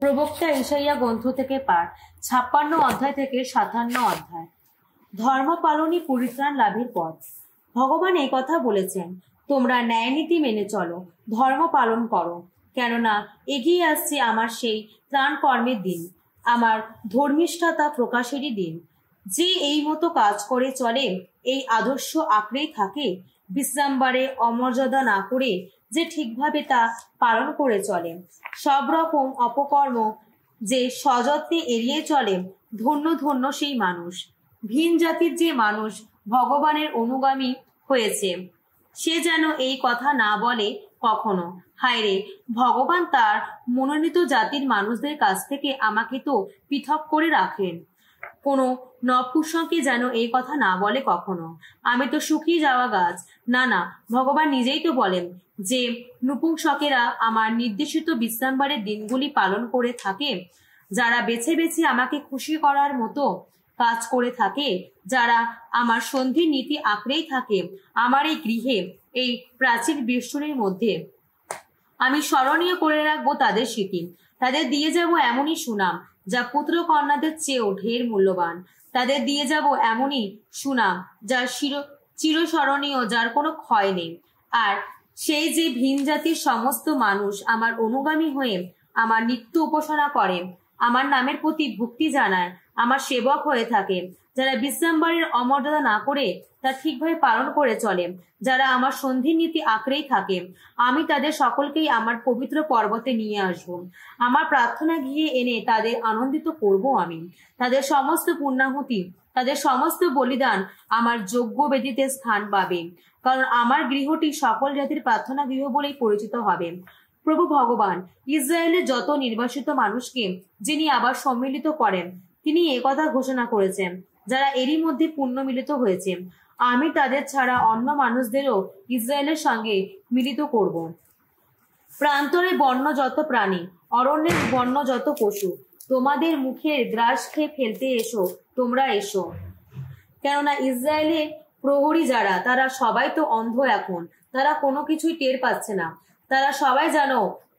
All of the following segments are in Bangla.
প্রবক্তা ঈশাইয়া গ্রন্থ থেকে পাঠ ৫৬ অধ্যায় থেকে ৫৭ অধ্যায়। ধর্ম পালনই পরিত্রাণ লাভের পথ। ভগবান এই কথা বলেছেন, তোমরা ন্যায় নীতি মেনে চলো, ধর্ম পালন করো, কেননা এগিয়ে আসছে আমার সেই ত্রাণ কর্মের দিন, আমার ধর্মিষ্ঠতা প্রকাশেরই দিন। যে এই মতো কাজ করে চলে, এই আদর্শ আঁকড়েই থাকে, বিশ্রামবারে অমর্যাদা না করে যে ঠিকভাবে তা পালন করে চলে, সব রকম অপকর্ম যে সযত্নে এড়িয়ে চলে, ধন্য ধন্য সেই মানুষ। ভিন জাতির যে মানুষ ভগবানের অনুগামী হয়েছে, সে যেন এই কথা না বলে কখনো, হায় রে, ভগবান তার মনোনীত জাতির মানুষদের কাছ থেকে আমাকে তো পৃথক করে রাখেন। কোনো নপুংসকে যেন এই কথা না বলে কখনো, আমি তো শুকিয়ে যাওয়া গাছ। না না, ভগবান নিজেই তো বলেন যে নপুংসকেরা আমার নির্দেশিত বিশ্রামবারের দিনগুলি পালন করে থাকে, যারা বেছে বেছে আমাকে খুশি করার মতো কাজ করে থাকে, যারা আমার সন্ধির নীতি আঁকড়েই থাকে আমার এই গৃহে, এই প্রাচীর বেষ্টনীর মধ্যে। আমি স্মরণীয় করে রাখবো তাদের স্মৃতি, তাদের দিয়ে যাব এমনই সুনাম যা পুত্র কন্যাদের চেয়েও ঢের মূল্যবান। তাদের দিয়ে যাব এমনই সুনাম যার চিরস্মরণীয়, যার কোনো ক্ষয় নেই। আর সেই যে ভিন জাতির সমস্ত মানুষ আমার অনুগামী হয়ে আমার নিত্য উপাসনা করে, আমার নামের প্রতি ভক্তি জানায়, আমার সেবক হয়ে থাকে, যারা বিশ্রামবারের অমর্যাদা না করে তা ঠিকভাবে পালন করে চলে, যারা আমার সন্ধির নীতি আঁকড়েই থাকে, আমি তাদের সকলকেই আমার পবিত্র পর্বতে নিয়ে আসব। আমার প্রার্থনা গৃহে এনে তাদের আনন্দিত করব আমি। তাদের সমস্ত পুণ্যাহুতি, তাদের সমস্ত বলিদান আমার যজ্ঞ বেদিতে স্থান পাবে, কারণ আমার গৃহটি সকল জাতির প্রার্থনা গৃহ বলেই পরিচিত হবে। প্রভু ভগবান ইসরায়েলের যত নির্বাসিত মানুষকে যিনি আবার সম্মিলিত করেন, তিনি একথা ঘোষণা করেছেন, যারা এরই মধ্যে পুণ্য মিলিত হয়েছে, আমি তাদের ছাড়া অন্য মানুষদেরও ইসরায়েলের সঙ্গে মিলিত করব। প্রান্তরে বন্য যত প্রাণী, অরণ্যের বন্য যত পশু, তোমাদের মুখের গ্রাস খেয়ে ফেলতে এসো, তোমরা এসো। কেননা ইসরায়েলের প্রহরী যারা, তারা সবাই তো অন্ধ এখন, তারা কোনো কিছুই টের পাচ্ছে না। তারা সবাই যেন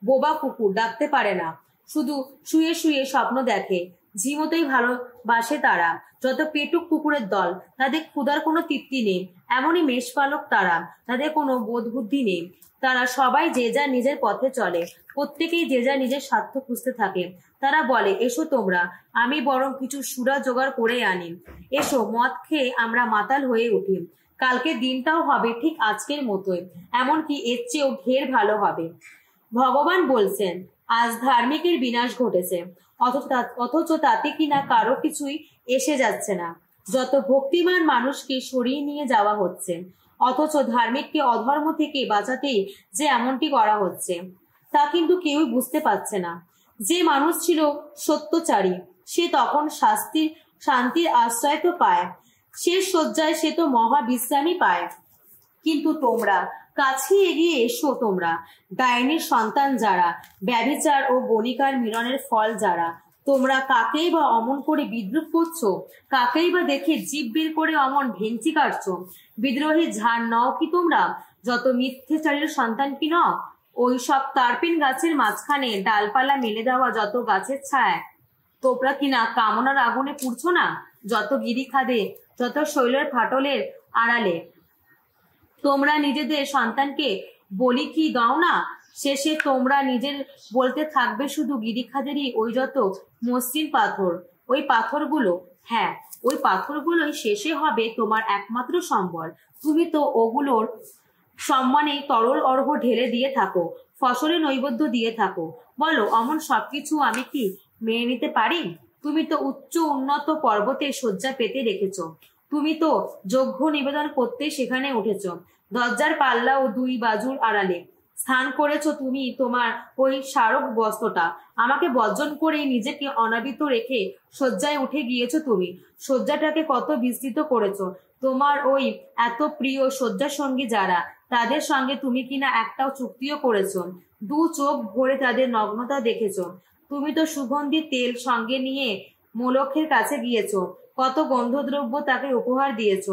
বোবা কুকুর, ডাকতে পারে না, শুধু শুয়ে শুয়ে স্বপ্ন দেখে, ঝিমোতেই ভালোবাসে তারা। যত পেটুক কুকুরের দল, তাদের ক্ষুধার কোনো তৃপ্তি নেই, এমনই মেষপালক তারা, তাদের কোনো বোধ বুদ্ধি নেই। তারা সবাই যে যা নিজের পথে চলে, প্রত্যেকেই যে যা নিজের স্বার্থ খুঁজতে থাকে। তারা বলে, এসো তোমরা, আমি বরং কিছু সুরা জোগাড় করে আনি, এসো মদ খেয়ে আমরা মাতাল হয়ে উঠি, কালকের দিনটাও হবে ঠিক আজকের মতোই, এমনকি এর চেয়েও ঢের ভালো হবে। ভগবান বলছেন, আজ ধার্মিকের বিনাশ ঘটেছে, অথচ তাতে কিনা কারো কিছুই এসে যাচ্ছে না। যত ভক্তিমান মানুষকে সরিয়ে নিয়ে যাওয়া হচ্ছে, অথচ ধার্মিককে অধর্ম থেকে বাঁচাতেই যে এমনটি করা হচ্ছে, তা কিন্তু কেউই বুঝতে পারছে না। যে মানুষ ছিল সত্যচারী, সে তখন শান্তির আশ্রয় তো পায়, শেষ শয্যায় সে তো মহা বিশ্রামই পায়। কিন্তু তোমরা কাছে এগিয়ে এসো, তোমরা ডাইনির সন্তান যারা, ব্যভিচার ও গণিকার মিলনের ফল যারা, তোমরা কাকেই বা অমন করে বিদ্রুপ করছো, কাকেই বা দেখে জীব বের করে অমন ভেঙচি কাটছো? বিদ্রোহী ঝাড় নও কি তোমরা? যত মিথ্যেচারীর সন্তান কি নও? ওই সব তারপিন গাছের মাঝখানে ডালপালা মেলে দেওয়া যত গাছের ছায়, তোমরা কিনা কামনার আগুনে পুড়ছো না? যত গিরি খাদে, যত শৈলের ফাটলের আড়ালে তোমরা নিজেদের সন্তানকে বলি কি দাও না? শেষে তোমরা নিজের বলতে থাকবে শুধু গিরিখাদেরই ওই যত মসৃণ পাথর, ওই পাথরগুলো, হ্যাঁ ওই পাথরগুলোই শেষে হবে তোমার একমাত্র সম্বল। তুমি তো ওগুলোর সম্মানে তরল অর্ঘ ঢেলে দিয়ে থাকো, ফসলে নৈবেদ্য দিয়ে থাকো। বলো, অমন সবকিছু আমি কি মেনে নিতে পারি? তুমি তো উচ্চ উন্নত পর্বতে শয্যা পেতে রেখেছ, তুমি তো যজ্ঞ নিবেদন করতে সেখানে উঠেছ, দরজার পাল্লা ও দুই বাজুর আড়ালে স্থান করেছ তুমি তোমার ওই স্মারক বস্ত্রটা, আমাকে বর্জন করে নিজেকে অনাবৃত রেখে শয্যায় উঠে গিয়েছ তুমি। শয্যাটাকে কত বিস্তৃত করেছ, তোমার ওই এত প্রিয় শয্যার সঙ্গী যারা, তাদের সঙ্গে তুমি কিনা একটাও চুক্তিও করেছ, দু চোখ ভরে তাদের নগ্নতা দেখেছ। তুমি তো সুগন্ধি তেল সঙ্গে নিয়ে মোলক্ষের কাছে গিয়েছ, কত গন্ধদ্রব্য তাকে উপহার দিয়েছ,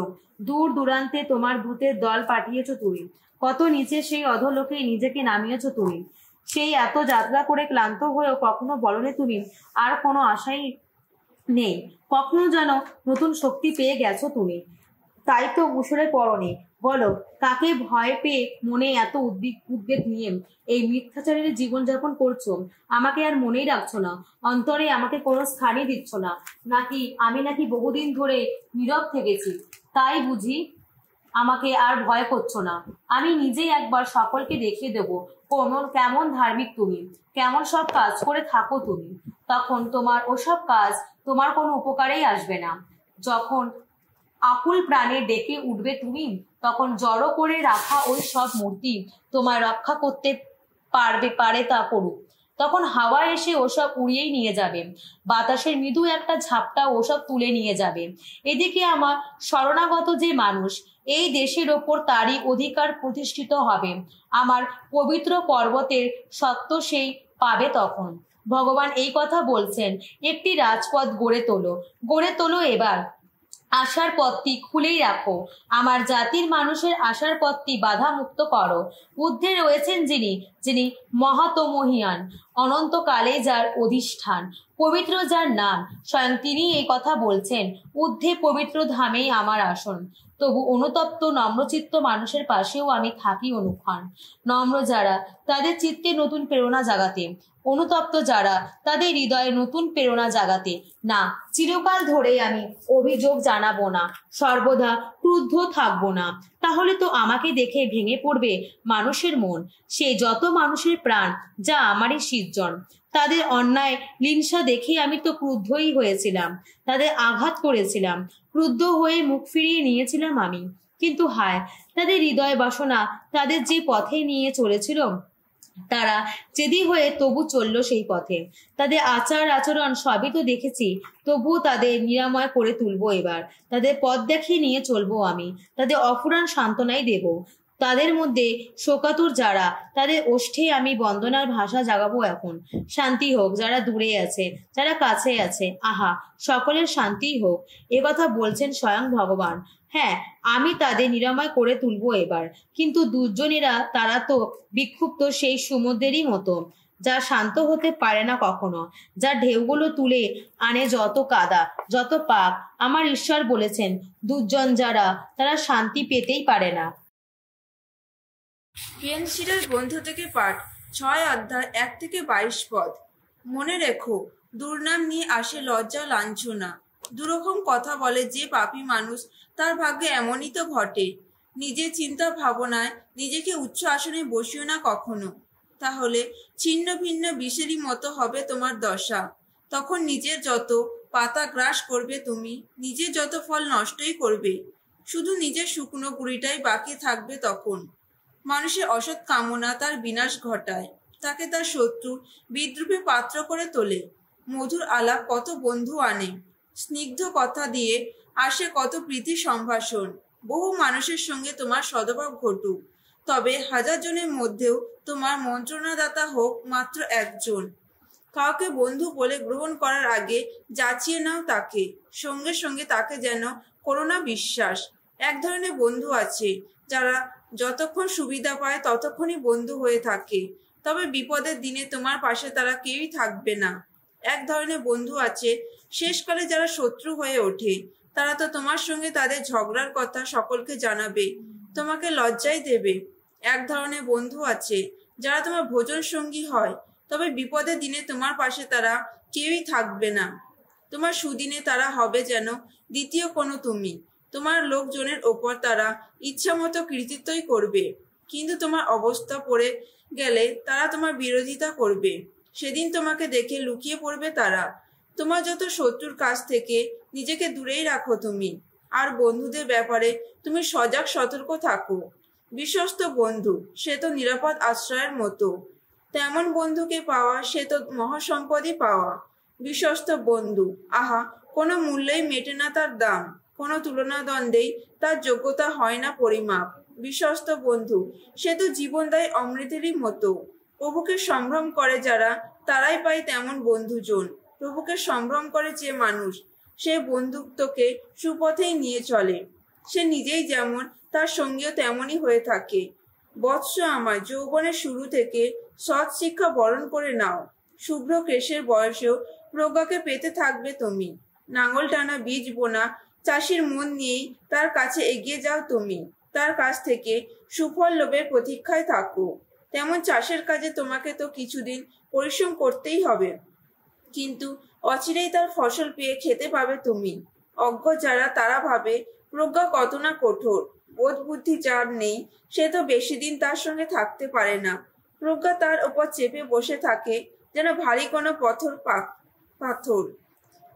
দূর দূরান্তে তোমার দূতের দল পাঠিয়েছ তুমি, কত নিচে সেই অধলোকে নিজেকে নামিয়েছ তুমি। সেই এত যাত্রা করে ক্লান্ত হয়েও কখনো বলনি তুমি আর কোনো আশাই নেই, কখনো যেন নতুন শক্তি পেয়ে গেছো তুমি। তাই তো মুসরে পড়নি। বলো, কাকে ভয় পেয়ে মনে এত উদ্বেগ নিয়ে এই মিথ্যাচারের জীবনযাপন করছো? আমাকে আর মনেই রাখছো না, অন্তরে আমাকে কোনো স্থানই দিচ্ছ না। নাকি বহুদিন ধরে নীরব থেকেছি, তাই বুঝি আমাকে আর ভয় করছো না? আমি নিজেই একবার সকলকে দেখিয়ে দেবো কেমন ধার্মিক তুমি, কেমন সব কাজ করে থাকো তুমি। তখন তোমার ওসব কাজ তোমার কোনো উপকারেই আসবে না। যখন আকুল প্রাণে ডেকে উঠবে তুমি, তখন জড়ো করে রাখা ওই সব মূর্তি তোমায় রক্ষা করতে পারে তা করুক। তখন হাওয়া এসে ওসব উড়িয়েই নিয়ে যাবে, বাতাসের মৃদু একটা ঝাপটা ওসব তুলে নিয়ে যাবে। এদিকে আমার শরণাগত যে মানুষ, এই দেশের ওপর তারই অধিকার প্রতিষ্ঠিত হবে। আমার পবিত্র পর্বতের সত্য সেই পাবে তখন। ভগবান এই কথা বলছেন। একটি রাজপথ গড়ে তোলো এবার। আশার পথটি খুলেই রাখো, আমার জাতির মানুষের আশার পথটি বাধা মুক্ত করো। ঊর্ধ্বে রয়েছেন যিনি মহাতমহিয়ান, অনন্তকালে যার অধিষ্ঠান, পবিত্র যার নাম, স্বয়ং তিনি এই কথা বলছেন। ঊর্ধ্বে পবিত্র ধামেই আমার আসন। তবু অনুতপ্ত নম্রচিত্ত মানুষের পাশেও আমি থাকি অনুক্ষণ। নম্র যারা, তাদের চিত্তে নতুন প্রেরণা জাগাতে, অনুতপ্ত যারা, তাদের হৃদয়ে নতুন প্রেরণা জাগাতে। না, চিরকাল ধরে আমি অভিযোগ জানাবো না, সর্বদা ক্রুদ্ধ থাকবো না। তাহলে তো আমাকে দেখে ভেঙে পড়বে মানুষের মন, সে যত মানুষের প্রাণ যা আমারই সৃজন। তাদের অন্যায় লিংসা দেখে আমি তো ক্রুদ্ধই হয়েছিলাম, তাদের আঘাত করেছিলাম, ক্রুদ্ধ হয়ে মুখ ফিরিয়ে নিয়েছিলাম আমি। কিন্তু হায়, তাদের হৃদয় বাসনা তাদের যে পথে নিয়ে চলেছিল, তারা জেদি হয়ে তবু চলল সেই পথে। তাদের আচার আচরণ সবই তো দেখেছি, তবুও তাদের নিরাময় করে তুলবো এবার। তাদের পথ দেখিয়ে নিয়ে চলবো আমি, তাদের অফুরান সান্ত্বনাই দেব। তাদের মধ্যে শোকাতুর যারা, তাদের ওষ্ঠে আমি বন্দনার ভাষা জাগাবো এখন। শান্তি হোক যারা দূরে আছে, যারা কাছে আছে, আহা, সকলের শান্তি হোক, এ কথা বলছেন স্বয়ং ভগবান। হ্যাঁ, আমি তাদের নিরাময় করে তুলবো এবার। কিন্তু দুর্জনেরা, তারা তো বিক্ষুব্ধ সেই সমুদ্রেরই মতো, যা শান্ত হতে পারে না কখনো, যা ঢেউগুলো তুলে আনে যত কাদা, যত পাপ। আমার ঈশ্বর বলেছেন, দুর্জন যারা, তারা শান্তি পেতেই পারে না। পেনসিলের গ্রন্থ থেকে পাঠ, 6 অধ্যায় 1 থেকে 22 পদ। মনে রেখো, দুর্নাম নিয়ে আসে লজ্জা লাঞ্ছনা। দুরকম কথা বলে যে পাপী মানুষ, তার ভাগ্যে এমনই তো ঘটে। নিজের চিন্তা ভাবনায় নিজেকে উচ্চ আসনে বসিও না কখনো, তাহলে ছিন্ন ভিন্ন বিষেরই মতো হবে তোমার দশা। তখন নিজের যত পাতা গ্রাস করবে তুমি, নিজের যত ফল নষ্টই করবে, শুধু নিজের শুকনো গুঁড়িটাই বাকি থাকবে তখন। মানুষের অসৎ কামনা তার বিনাশ ঘটায়, তাকে তার শত্রু বিদ্রুপে পাত্র করে তোলে। মধুর আলাপ কত বন্ধু আনে, স্নিগ্ধ কথা দিয়ে আসে কত প্রীতি সম্ভাষণ। বহু মানুষের সঙ্গে তোমার সদ্ভাব ঘটুক, তবে 1000 জনের মধ্যেও তোমার মন্ত্রণাদাতা হোক মাত্র একজন। কাউকে বন্ধু বলে গ্রহণ করার আগে যাচিয়ে নাও তাকে, সঙ্গে সঙ্গে তাকে যেন করো না বিশ্বাস। এক ধরনের বন্ধু আছে যারা যতক্ষণ সুবিধা পায় ততক্ষণই বন্ধু হয়ে থাকে, তবে বিপদের দিনে তোমার পাশে তারা কেউই থাকবে না। এক ধরনের বন্ধু আছে শেষকালে যারা শত্রু হয়ে ওঠে, তারা তো তোমার সঙ্গে তাদের ঝগড়ার কথা সকলকে জানাবে, তোমাকে লজ্জাই দেবে। এক ধরনের বন্ধু আছে যারা তোমার ভোজন সঙ্গী হয়, তবে বিপদের দিনে তোমার পাশে তারা কেউই থাকবে না। তোমার সুদিনে তারা হবে যেন দ্বিতীয় কোনো তুমি। তোমার লোকজনের ওপর তারা ইচ্ছামতো কৃতিত্বই করবে, কিন্তু তোমার অবস্থা পড়ে গেলে তারা তোমার বিরোধিতা করবে। সেদিন তোমাকে দেখে লুকিয়ে পড়বে তারা। তোমার যত শত্রুর কাছ থেকে নিজেকে দূরেই রাখো তুমি, আর বন্ধুদের ব্যাপারে তুমি সজাগ সতর্ক থাকো। বিশ্বস্ত বন্ধু সে তো নিরাপদ আশ্রয়ের মতো, তেমন বন্ধুকে পাওয়া সে তো মহাসম্পদই পাওয়া। বিশ্বস্ত বন্ধু, আহা, কোনো মূল্যেই মেটে না তার দাম, কোনো তুলনা দ্বন্দ্বেই তার যোগ্যতা হয় না পরিমাপ। বিশ্বস্ত বন্ধু সে তো জীবনদায়ী অমৃতেরই মতো। প্রভুকে সম্ভ্রম করে যারা, তারাই পায় তেমন বন্ধুজন। প্রভুকে সম্ভ্রম করে যে মানুষ, সে বন্ধুত্বকে সুপথেই নিয়ে চলে। সে নিজেই যেমন, তার সঙ্গীও তেমনই হয়ে থাকে। বৎস আমার, যৌবনের শুরু থেকে সৎ শিক্ষা বরণ করে নাও। শুভ্র কেশের বয়সেও প্রজ্ঞাকে পেতে থাকবে তুমি। নাঙল টানা, বীজ বোনা, চাষির মন নিয়েই তার কাছে এগিয়ে যাও তুমি। তার কাছ থেকে সুফল লোভের প্রতীক্ষায় থাকো। তেমন চাষের কাজে তোমাকে তো কিছুদিন পরিশ্রম করতেই হবে, কিন্তু অচিরেই তার ফসল পেয়ে খেতে পাবে তুমি। অজ্ঞ যারা, তারা ভাবে প্রজ্ঞা কত না কঠোর। বোধ বুদ্ধি যার নেই, সে তো বেশি দিন তার সঙ্গে থাকতে পারে না। প্রজ্ঞা তার ওপর চেপে বসে থাকে যেন ভারী কোনো পাথর।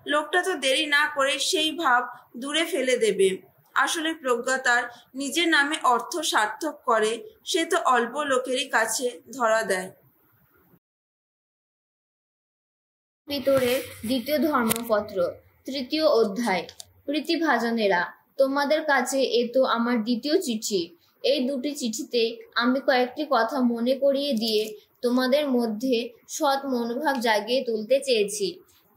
লোকটা তো দেরি না করে সেই ভাব দূরে ফেলে দেবে। আসলে প্রজ্ঞা তার নিজের নামে অর্থ সার্থক করে, সে তো অল্প লোকেরই কাছে ধরা দেয়। ভিতরের দ্বিতীয় ধর্মপত্র, তৃতীয় অধ্যায়। প্রীতিভাজনেরা, তোমাদের কাছে এ তো আমার দ্বিতীয় চিঠি। এই দুটি চিঠিতে আমি কয়েকটি কথা মনে করিয়ে দিয়ে তোমাদের মধ্যে সৎ মনোভাব জাগিয়ে তুলতে চেয়েছি।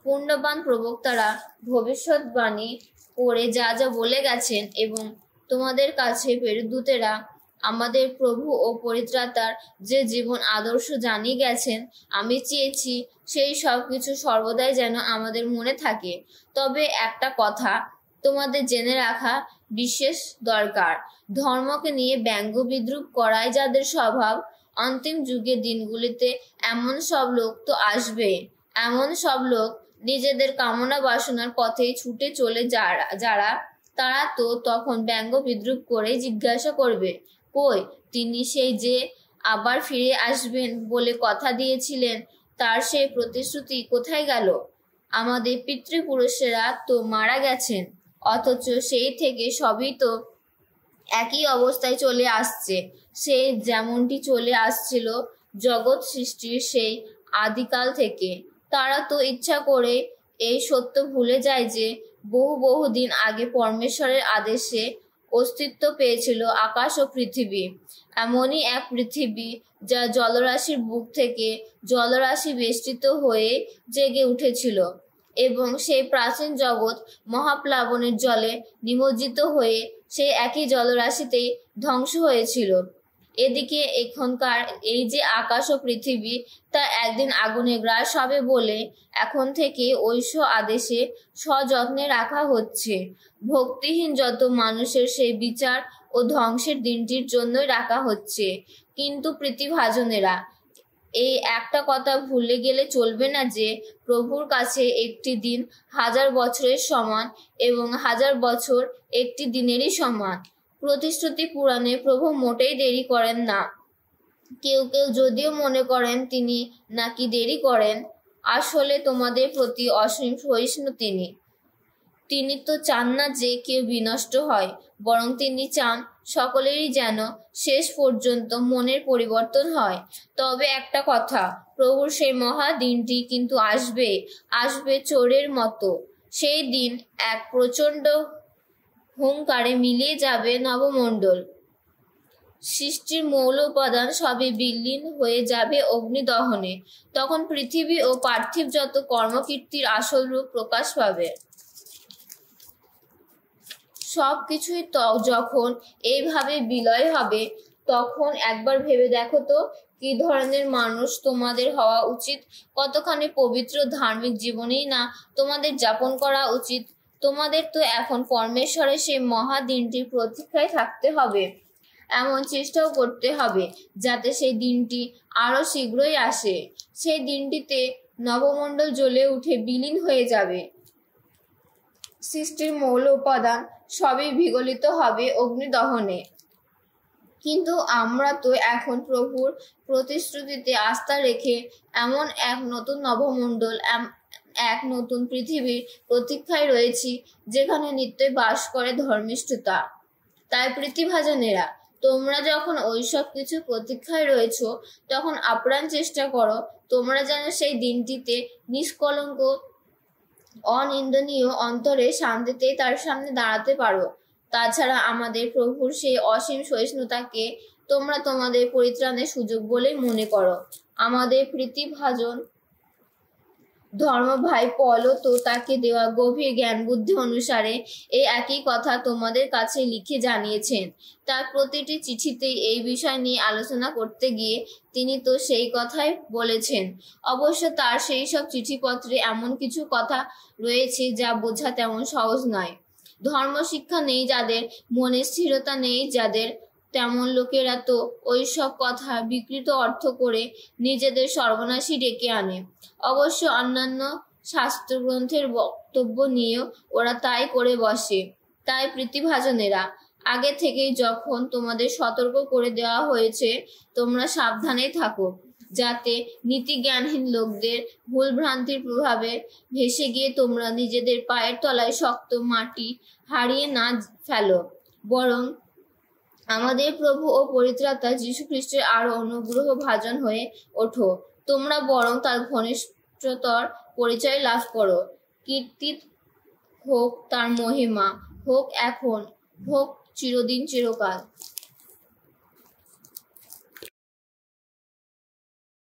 পুণ্যবান প্রবক্তারা ভবিষ্যৎবাণী করে যা যা বলে গেছেন এবং তোমাদের কাছে প্রেরিতদূতেরা আমাদের প্রভু ও পরিত্রাতার যে জীবন আদর্শ জানিয়ে গেছেন, আমি চেয়েছি সেই সব কিছু সর্বদাই যেন আমাদের মনে থাকে। তবে একটা কথা তোমাদের জেনে রাখা বিশেষ দরকার, ধর্মকে নিয়ে ব্যঙ্গ বিদ্রুপ করাই যাদের স্বভাব, অন্তিম যুগের দিনগুলিতে এমন সব লোক তো আসবে, এমন সব লোক নিজেদের কামনা বাসনার পথেই ছুটে চলে যারা তারা তো তখন ব্যঙ্গ বিদ্রুপ করে জিজ্ঞাসা করবে, কই তিনি সেই যে আবার ফিরে আসবেন বলে কথা দিয়েছিলেন, তার সেই প্রতিশ্রুতি কোথায় গেল? আমাদের পিতৃপুরুষেরা তো মারা গেছেন, অথচ সেই থেকে সবই তো একই অবস্থায় চলে আসছে, সেই যেমনটি চলে আসছিল জগৎ সৃষ্টির সেই আদিকাল থেকে। তারা তো ইচ্ছা করে এই সত্য ভুলে যায় যে বহু বহু দিন আগে পরমেশ্বরের আদেশে অস্তিত্ব পেয়েছিল আকাশ ও পৃথিবী। এমনই এক পৃথিবী যা জলরাশির বুক থেকে জলরাশি বেষ্টিত হয়ে জেগে উঠেছিল এবং সেই প্রাচীন জগৎ মহাপ্লাবনের জলে নিমজ্জিত হয়ে সেই একই জলরাশিতেই ধ্বংস হয়েছিল। এদিকে এখনকার এই যে আকাশ ও পৃথিবী, তা একদিন আগুনে গ্রাস হবে বলে এখন থেকে ঐশ আদেশে সযত্নে রাখা হচ্ছে। ভক্তিহীন যত মানুষের সেই বিচার ও ধ্বংসের দিনটির জন্যই রাখা হচ্ছে। কিন্তু প্রীতিভাজনেরা, এই একটা কথা ভুলে গেলে চলবে না যে প্রভুর কাছে একটি দিন 1000 বছরের সমান এবং 1000 বছর একটি দিনেরই সমান। প্রতিশ্রুতি পূরণে প্রভু মোটেই দেরি করেন না। কেউ কেউ যদিও মনে করেন তিনি নাকি দেরি করেন, আসলে তোমাদের প্রতি অসীম সহিষ্ণু তিনি তো চান না যে কেউ বিনষ্ট হয়, বরং তিনি চান সকলেরই যেন শেষ পর্যন্ত মনের পরিবর্তন হয়। তবে একটা কথা, প্রভুর সেই মহা দিনটি কিন্তু আসবে চোরের মতো। সেই দিন এক প্রচণ্ড হুঙ্কারে মিলিয়ে যাবে নবমণ্ডল, সৃষ্টির মৌল উপাদান সবই বিলীন হয়ে যাবে অগ্নিদহনে। তখন পৃথিবী ও পার্থিব যত কর্মকীর্তির আসল রূপ প্রকাশ পাবে। সব কিছুই যখন এইভাবে বিলয় হবে, তখন একবার ভেবে দেখো তো কি ধরনের মানুষ তোমাদের হওয়া উচিত, কতখানি পবিত্র ধার্মিক জীবনেই না তোমাদের যাপন করা উচিত। তোমাদের তো এখন পরমেশ্বরের সেই মহা দিনটির প্রতীক্ষায় থাকতে হবে, এমন চেষ্টাও করতে হবে যাতে সেই দিনটি আরো শীঘ্রই আসে। সেই দিনটিতে নবমণ্ডল জ্বলে উঠে বিলীন হয়ে যাবে, সৃষ্টির মৌল উপাদান সবই বিগলিত হবে অগ্নিদহনে। কিন্তু আমরা তো এখন প্রভুর প্রতিশ্রুতিতে আস্থা রেখে এমন এক নতুন নবমণ্ডল, এক নতুন পৃথিবীর প্রতীক্ষায় রয়েছি যেখানে নিত্যই বাস করে ধর্মিষ্ঠতা। তাই প্রীতিভাজনেরা, তোমরা যখন ওইসব কিছু প্রতীক্ষায় রয়েছ, তখন আপ্রাণ চেষ্টা করো তোমরা যেন সেই দিনটিতে নিষ্কলঙ্ক অনিন্দনীয় অন্তরে শান্তিতেই তার সামনে দাঁড়াতে পারো। তাছাড়া আমাদের প্রভুর সেই অসীম সহিষ্ণুতাকে তোমরা তোমাদের পরিত্রাণের সুযোগ বলেই মনে করো। আমাদের প্রীতিভাজন ধর্ম ভাই পলও তো তাকে দেওয়া গভীর জ্ঞান বুদ্ধি অনুসারে এই একই কথা তোমাদের কাছে লিখে জানিয়েছেন। তার প্রতিটি চিঠিতেই এই বিষয় নিয়ে আলোচনা করতে গিয়ে তিনি তো সেই কথাই বলেছেন। অবশ্য তার সেই সব চিঠিপত্রে এমন কিছু কথা রয়েছে যা বোঝা তেমন সহজ নয়। ধর্ম শিক্ষা নেই যাদের, মনে স্থিরতা নেই যাদের, তেমন লোকেরা তো ওই সব কথা বিকৃত অর্থ করে নিজেদের সর্বনাশী ডেকে আনে। অবশ্য অন্যান্য শাস্ত্রগ্রন্থের বক্তব্য নিয়েও ওরা তাই করে বসে। তাই প্রীতিভাজনেরা, আগে থেকেই যখন তোমাদের সতর্ক করে দেওয়া হয়েছে, তোমরা সাবধানে থাকো, যাতে নীতিজ্ঞানহীন লোকদের ভুলভ্রান্তির প্রভাবে ভেসে গিয়ে তোমরা নিজেদের পায়ের তলায় শক্ত মাটি হারিয়ে না ফেলো, বরং আমাদের প্রভু ও পরিত্রাতা যীশু খ্রিস্টের আরো অনুগ্রহ ভাজন হয়ে ওঠো। তোমরা বরং তার ঘনিষ্ঠতর পরিচয় লাভ করো। কীর্তি হোক তার মহিমা, হোক এখন, হোক চিরদিন চিরকাল।